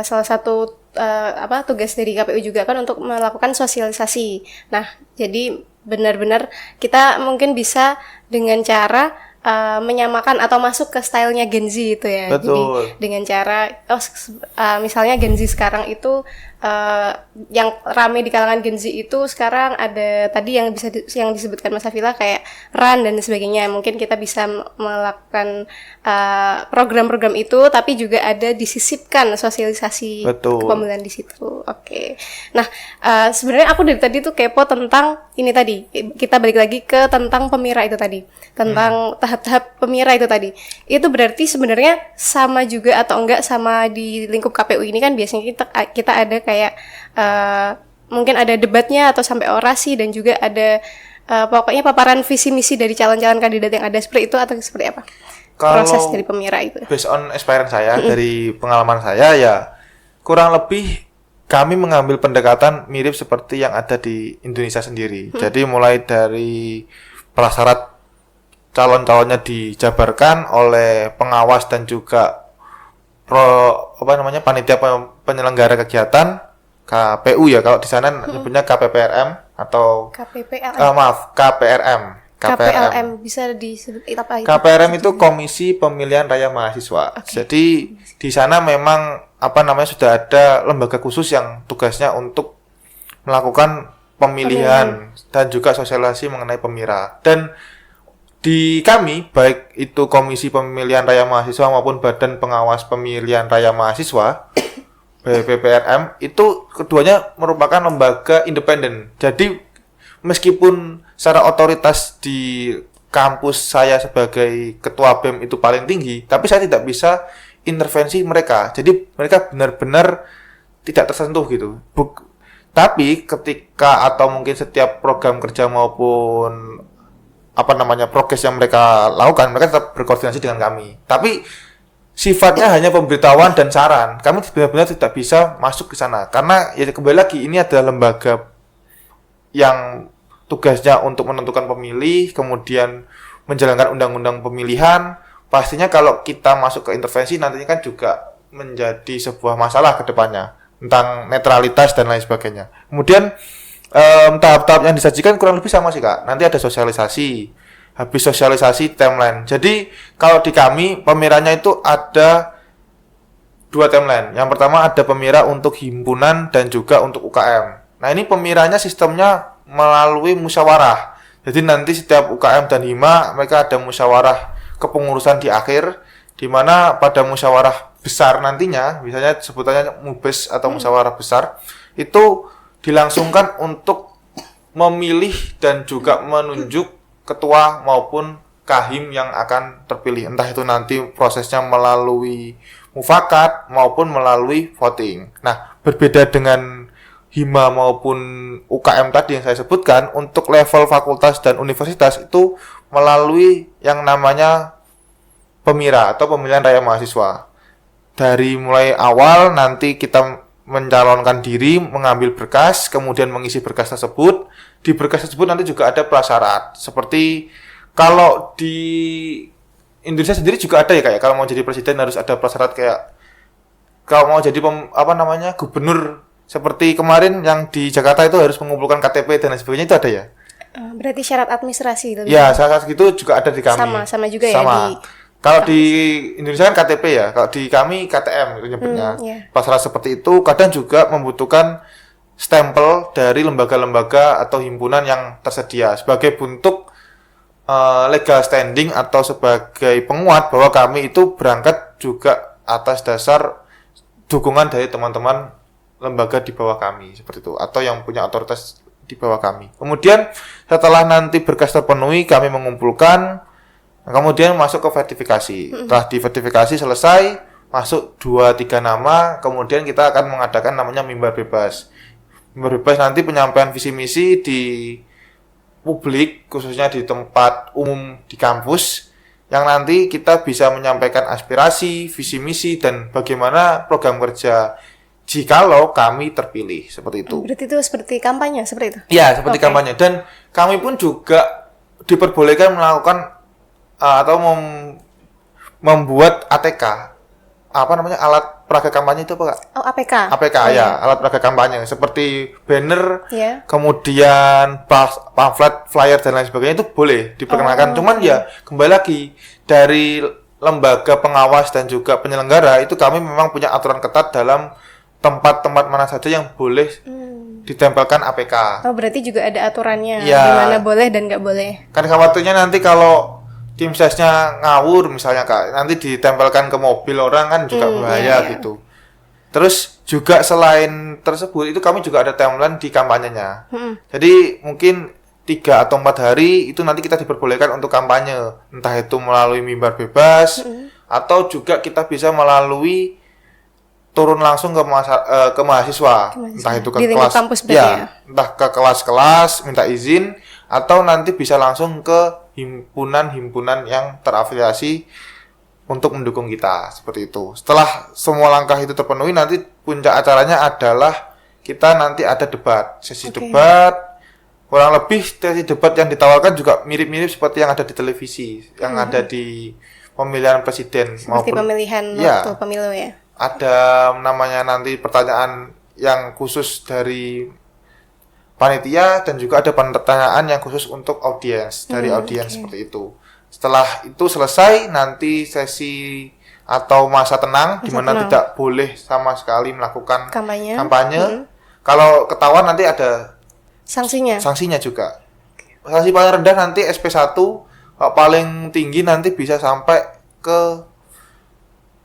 salah satu tugas dari KPU juga kan untuk melakukan sosialisasi. Nah, jadi benar-benar kita mungkin bisa dengan cara menyamakan atau masuk ke stylenya Gen Z itu ya. Betul. Jadi dengan cara misalnya Gen Z sekarang itu yang rame di kalangan Gen Z itu sekarang ada tadi yang yang disebutkan Mas Afila kayak run dan sebagainya. Mungkin kita bisa melakukan program-program itu, tapi juga ada disisipkan sosialisasi kepemilian di situ. Oke. Nah, sebenarnya aku dari tadi tuh kepo tentang ini tadi. Kita balik lagi ke tentang pemira itu tadi. Tentang tahap-tahap pemira itu tadi. Itu berarti sebenarnya sama juga atau enggak sama di lingkup KPU ini kan biasanya kita ada kayak mungkin ada debatnya atau sampai orasi dan juga ada pokoknya paparan visi misi dari calon-calon kandidat yang ada seperti itu atau seperti apa? Kalau proses dari pemira itu. Based on experience saya, dari pengalaman saya ya kurang lebih kami mengambil pendekatan mirip seperti yang ada di Indonesia sendiri. Jadi mulai dari prasyarat calon-calonnya dijabarkan oleh pengawas dan juga panitia penyelenggara kegiatan KPU ya, kalau di sana nyebutnya KPPRM atau KPRM. KPLM bisa disebut apa itu? KPRM itu Komisi Pemilihan Raya Mahasiswa. Okay. Jadi di sana memang sudah ada lembaga khusus yang tugasnya untuk melakukan pemilihan dan juga sosialisasi mengenai pemira. Dan di kami, baik itu Komisi Pemilihan Raya Mahasiswa maupun Badan Pengawas Pemilihan Raya Mahasiswa BPPRM, itu keduanya merupakan lembaga independen. Jadi meskipun secara otoritas di kampus saya sebagai ketua BEM itu paling tinggi, tapi saya tidak bisa intervensi mereka. Jadi mereka benar-benar tidak tersentuh gitu. Tapi ketika atau mungkin setiap program kerja maupun progres yang mereka lakukan, mereka tetap berkoordinasi dengan kami. Tapi sifatnya hanya pemberitahuan dan saran. Kami benar-benar tidak bisa masuk ke sana karena ya kembali lagi ini adalah lembaga yang tugasnya untuk menentukan pemilih, kemudian menjalankan undang-undang pemilihan. Pastinya kalau kita masuk ke intervensi nantinya kan juga menjadi sebuah masalah ke depannya tentang netralitas dan lain sebagainya. Kemudian tahap-tahap yang disajikan kurang lebih sama sih Kak. Nanti ada sosialisasi, habis sosialisasi timeline. Jadi kalau di kami pemiranya itu ada 2 timeline. Yang pertama ada pemira untuk himpunan dan juga untuk UKM. Nah ini pemiranya sistemnya melalui musyawarah. Jadi nanti setiap UKM dan Hima mereka ada musyawarah kepengurusan di akhir, di mana pada musyawarah besar nantinya, misalnya sebutannya MUBES atau musyawarah besar, itu dilangsungkan untuk memilih dan juga menunjuk ketua maupun kahim yang akan terpilih, entah itu nanti prosesnya melalui mufakat maupun melalui voting. Nah, berbeda dengan hima maupun UKM tadi yang saya sebutkan, untuk level fakultas dan universitas itu melalui yang namanya PEMIRA atau pemilihan raya mahasiswa. Dari mulai awal nanti kita mencalonkan diri, mengambil berkas, kemudian mengisi berkas tersebut. Di berkas tersebut nanti juga ada prasyarat. Seperti kalau di Indonesia sendiri juga ada ya kayak kalau mau jadi presiden harus ada prasyarat kayak kalau mau jadi gubernur seperti kemarin yang di Jakarta itu harus mengumpulkan KTP dan lain sebagainya, itu ada ya? Berarti syarat administrasi lebih. Ya, syarat gitu juga ada di kami. Sama juga sama. Ya di kalau di Indonesia kan KTP ya, kalau di kami KTM itu nyebutnya. Prasyarat seperti itu kadang juga membutuhkan stempel dari lembaga-lembaga atau himpunan yang tersedia sebagai bentuk legal standing atau sebagai penguat bahwa kami itu berangkat juga atas dasar dukungan dari teman-teman lembaga di bawah kami seperti itu atau yang punya otoritas di bawah kami. Kemudian setelah nanti berkas terpenuhi kami mengumpulkan, kemudian masuk ke verifikasi. Setelah diverifikasi selesai, masuk 2-3 nama, kemudian kita akan mengadakan namanya mimbar bebas. Mimbar bebas nanti penyampaian visi misi di publik, khususnya di tempat umum di kampus, yang nanti kita bisa menyampaikan aspirasi, visi misi, dan bagaimana program kerja jikalau kami terpilih, seperti itu. Berarti itu seperti kampanye, seperti itu? Ya, seperti kampanye. Dan kami pun juga diperbolehkan melakukan atau membuat ATK, alat peraga kampanye itu apa Kak? Oh, APK. APK ya, alat peraga kampanye seperti banner, Yeah. kemudian pamflet, flyer dan lain sebagainya itu boleh diperkenalkan. Cuman ya kembali lagi dari lembaga pengawas dan juga penyelenggara itu kami memang punya aturan ketat dalam tempat-tempat mana saja yang boleh ditempelkan APK. Oh, berarti juga ada aturannya Ya. di mana boleh dan nggak boleh. Kan khawatirnya nanti kalau tim sesnya ngawur misalnya Kak, nanti ditempelkan ke mobil orang kan juga bahaya gitu. Terus juga selain tersebut itu kami juga ada timeline di kampanyenya. Jadi mungkin 3 atau 4 hari itu nanti kita diperbolehkan untuk kampanye, entah itu melalui mimbar bebas atau juga kita bisa melalui turun langsung ke mahasiswa, entah itu ke Di lingkup kelas, kampus berarti ya? entah ke kelas-kelas minta izin atau nanti bisa langsung ke himpunan-himpunan yang terafiliasi untuk mendukung kita, seperti itu. Setelah semua langkah itu terpenuhi, nanti puncak acaranya adalah kita nanti ada debat, sesi debat. Kurang lebih sesi debat yang ditawarkan juga mirip-mirip seperti yang ada di televisi, yang ada di pemilihan presiden Seperti pemilihan waktu pemilu ya. Ada namanya nanti pertanyaan yang khusus dari panitia dan juga ada pertanyaan yang khusus untuk audiens dari audiens seperti itu. Setelah itu selesai nanti sesi atau masa tenang di mana tidak boleh sama sekali melakukan kampanye. Kalau ketahuan nanti ada sanksinya juga. Sanksi paling rendah nanti SP1, paling tinggi nanti bisa sampai ke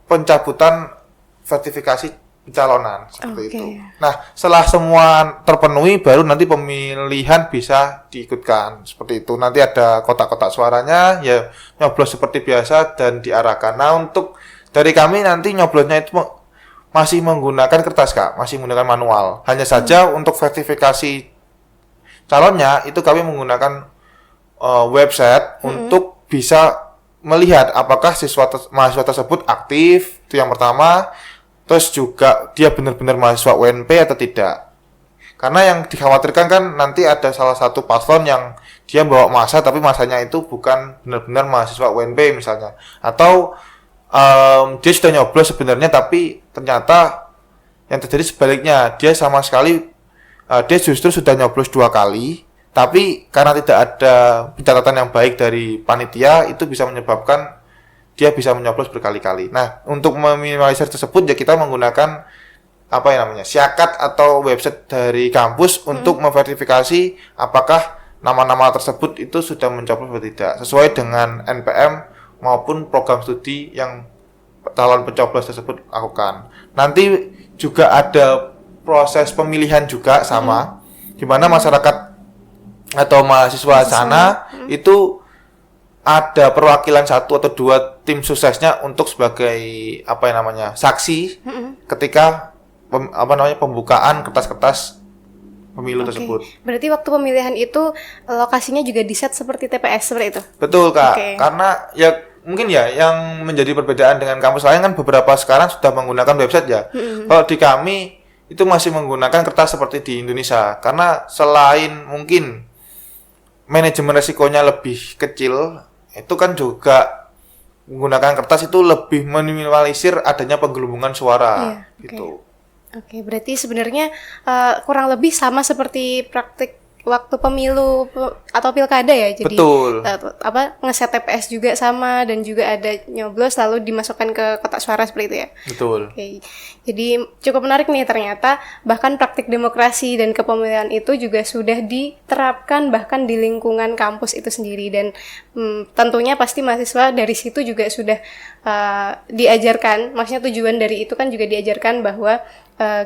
pencabutan sertifikasi pencalonan seperti itu. Nah, setelah semua terpenuhi baru nanti pemilihan bisa diikutkan seperti itu. Nanti ada kotak-kotak suaranya, ya nyoblos seperti biasa dan diarahkan. Nah, untuk dari kami nanti nyoblosnya itu masih menggunakan kertas Kak, masih menggunakan manual. Hanya saja untuk sertifikasi calonnya itu kami menggunakan website untuk bisa melihat apakah mahasiswa tersebut aktif, itu yang pertama. Terus juga dia benar-benar mahasiswa UNP atau tidak. Karena yang dikhawatirkan kan nanti ada salah satu paslon yang dia bawa masa tapi masanya itu bukan benar-benar mahasiswa UNP misalnya. Atau dia sudah nyoblos sebenarnya tapi ternyata yang terjadi sebaliknya. Dia sama sekali dia justru sudah nyoblos 2 kali, tapi karena tidak ada pencatatan yang baik dari panitia itu bisa menyebabkan dia bisa menyoblos berkali-kali. Nah, untuk meminimalisir tersebut ya kita menggunakan siakat atau website dari kampus untuk memverifikasi apakah nama-nama tersebut itu sudah mencoblos atau tidak sesuai dengan NPM maupun program studi yang calon pencoblos tersebut lakukan. Nanti juga ada proses pemilihan juga di mana masyarakat atau mahasiswa sana itu ada perwakilan satu atau dua tim suksesnya untuk sebagai saksi ketika pembukaan kertas-kertas pemilu tersebut. Berarti waktu pemilihan itu lokasinya juga di-set seperti TPS seperti itu? Betul Kak, karena ya mungkin ya yang menjadi perbedaan dengan kampus lain kan beberapa sekarang sudah menggunakan website ya. Kalau di kami itu masih menggunakan kertas seperti di Indonesia, karena selain mungkin manajemen resikonya lebih kecil, itu kan juga menggunakan kertas itu lebih meminimalisir adanya penggelembungan suara gitu. Oke, berarti sebenarnya kurang lebih sama seperti praktik waktu pemilu atau pilkada ya. Jadi betul. Ngeset TPS juga sama dan juga ada nyoblos lalu dimasukkan ke kotak suara seperti itu ya. Betul. Oke. Jadi cukup menarik nih, ternyata bahkan praktik demokrasi dan kepemilian itu juga sudah diterapkan bahkan di lingkungan kampus itu sendiri, dan tentunya pasti mahasiswa dari situ juga sudah diajarkan. Maksudnya tujuan dari itu kan juga diajarkan bahwa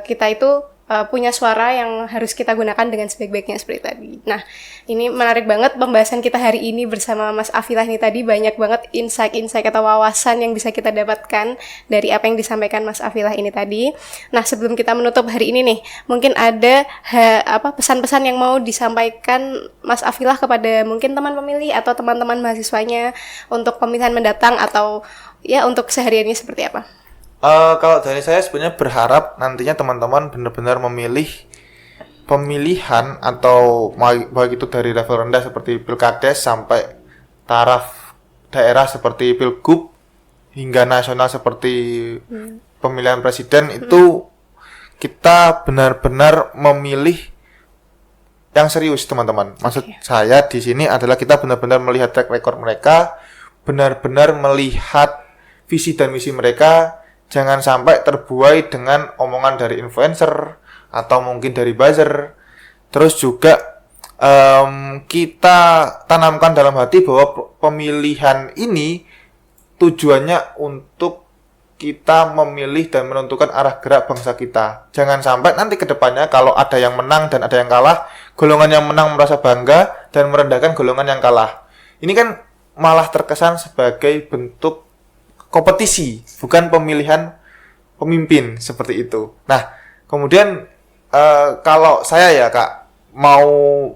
kita itu punya suara yang harus kita gunakan dengan sebaik-baiknya seperti tadi. Nah, ini menarik banget pembahasan kita hari ini bersama Mas Afilah ini tadi. Banyak banget insight-insight atau wawasan yang bisa kita dapatkan dari apa yang disampaikan Mas Afilah ini tadi. Nah, sebelum kita menutup hari ini nih, mungkin ada pesan-pesan yang mau disampaikan Mas Afilah kepada mungkin teman pemilih atau teman-teman mahasiswanya untuk pemilihan mendatang, atau ya untuk kesehariannya seperti apa? Kalau dari saya sebenarnya berharap nantinya teman-teman benar-benar memilih pemilihan atau baik itu dari level rendah seperti Pilkades sampai taraf daerah seperti Pilgub hingga nasional seperti pemilihan presiden itu kita benar-benar memilih yang serius teman-teman. Maksud saya di sini adalah kita benar-benar melihat track record mereka, benar-benar melihat visi dan misi mereka. Jangan sampai terbuai dengan omongan dari influencer atau mungkin dari buzzer. Terus juga kita tanamkan dalam hati bahwa pemilihan ini tujuannya untuk kita memilih dan menentukan arah gerak bangsa kita. Jangan sampai nanti ke depannya kalau ada yang menang dan ada yang kalah, golongan yang menang merasa bangga dan merendahkan golongan yang kalah. Ini kan malah terkesan sebagai bentuk kompetisi, bukan pemilihan pemimpin seperti itu. Nah, kemudian kalau saya ya Kak mau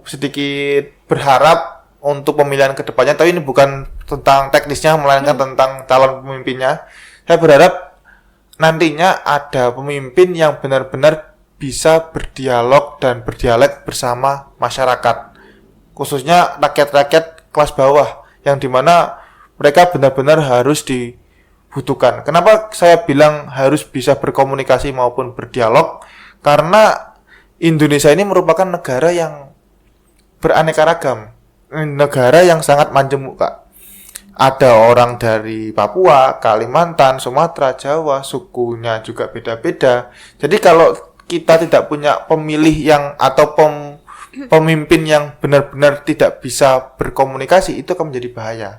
sedikit berharap untuk pemilihan kedepannya, tapi ini bukan tentang teknisnya, melainkan tentang calon pemimpinnya. Saya berharap nantinya ada pemimpin yang benar-benar bisa berdialog dan berdialek bersama masyarakat, khususnya rakyat-rakyat kelas bawah, yang dimana mereka benar-benar harus dibutuhkan. Kenapa saya bilang harus bisa berkomunikasi maupun berdialog? Karena Indonesia ini merupakan negara yang beraneka ragam, negara yang sangat majemuk Kak. Ada orang dari Papua, Kalimantan, Sumatera, Jawa, sukunya juga beda-beda. Jadi kalau kita tidak punya pemilih yang atau pemimpin yang benar-benar tidak bisa berkomunikasi, itu akan menjadi bahaya.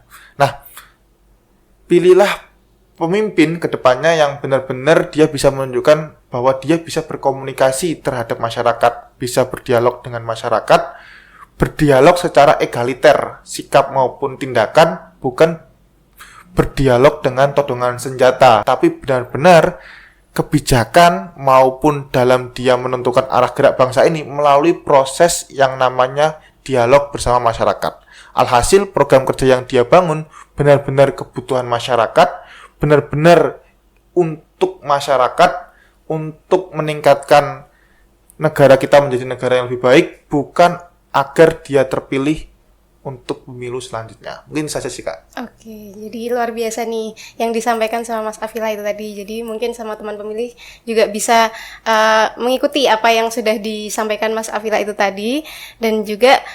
Nah, pilihlah pemimpin kedepannya yang benar-benar dia bisa menunjukkan bahwa dia bisa berkomunikasi terhadap masyarakat, bisa berdialog dengan masyarakat, berdialog secara egaliter, sikap maupun tindakan, bukan berdialog dengan todongan senjata, tapi benar-benar kebijakan maupun dalam dia menentukan arah gerak bangsa ini melalui proses yang namanya dialog bersama masyarakat. Alhasil program kerja yang dia bangun benar-benar kebutuhan masyarakat, benar-benar untuk masyarakat, untuk meningkatkan negara kita menjadi negara yang lebih baik, bukan agar dia terpilih untuk pemilu selanjutnya. Mungkin saja sih Kak. Oke, jadi luar biasa nih yang disampaikan sama Mas Afilah itu tadi. Jadi mungkin sama teman pemilih juga bisa mengikuti apa yang sudah disampaikan Mas Afilah itu tadi. Dan juga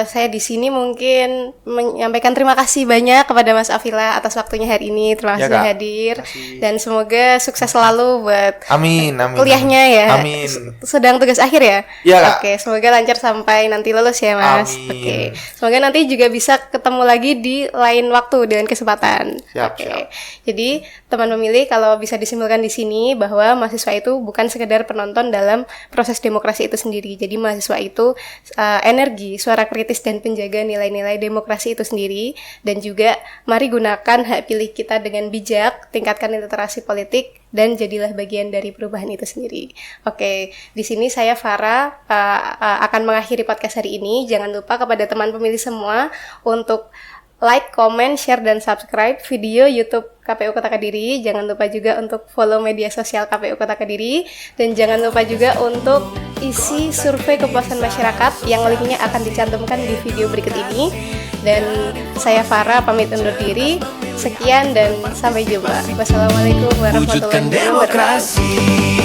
saya di sini mungkin menyampaikan terima kasih banyak kepada Mas Afilah atas waktunya hari ini. Terima kasih sudah hadir. Dan semoga sukses selalu buat amin. kuliahnya ya. Amin. Sedang tugas akhir ya? Iya Kak. Oke, semoga lancar sampai nanti lulus ya Mas. Amin. Oke, semoga nanti juga bisa ketemu lagi di lain waktu dengan kesempatan. Siap, Oke. siap. Jadi teman pemilih, kalau bisa disimpulkan di sini bahwa mahasiswa itu bukan sekedar penonton dalam proses demokrasi itu sendiri. Jadi mahasiswa itu energi, suara kritis dan penjaga nilai-nilai demokrasi itu sendiri. Dan juga mari gunakan hak pilih kita dengan bijak, tingkatkan literasi politik, dan jadilah bagian dari perubahan itu sendiri. Oke, di sini saya Farah akan mengakhiri podcast hari ini. Jangan lupa kepada teman pemilih semua untuk like, comment, share, dan subscribe video YouTube KPU Kota Kediri. Jangan lupa juga untuk follow media sosial KPU Kota Kediri. Dan jangan lupa juga untuk isi survei kepuasan masyarakat yang linknya akan dicantumkan di video berikut ini. Dan saya Farah pamit undur diri. Sekian dan sampai jumpa. Wassalamualaikum warahmatullahi Wujudkan wabarakatuh. demokrasi.